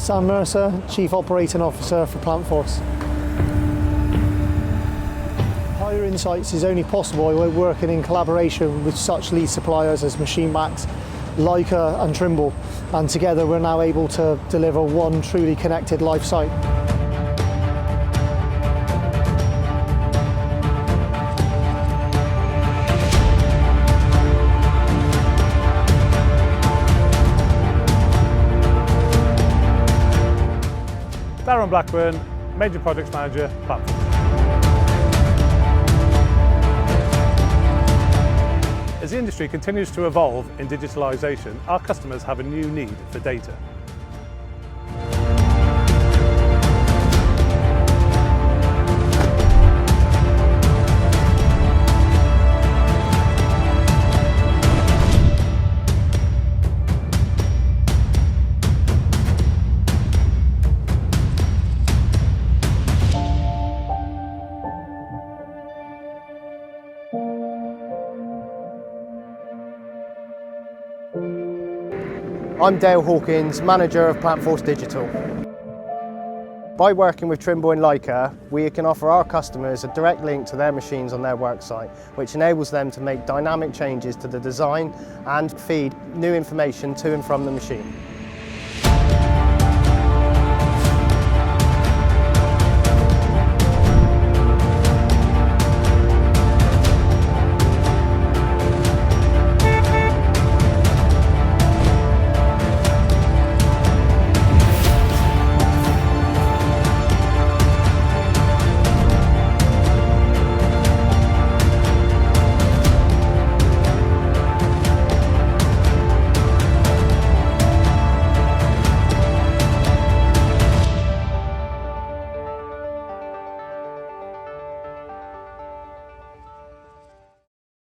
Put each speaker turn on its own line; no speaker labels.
Sam Mercer, Chief Operating Officer for Plantforce. Higher insights is only possible by working in collaboration with such lead suppliers as Machine-Max, Leica and Trimble, and together we're now able to deliver one truly connected live site.
Darren Blackburn, Major Projects Manager, Plantforce. As the industry continues to evolve in digitalisation, our customers have a new need for data.
I'm Dale Hawkins, Manager of Plantforce Digital. By working with Trimble and Leica, we can offer our customers a direct link to their machines on their worksite, which enables them to make dynamic changes to the design and feed new information to and from the machine.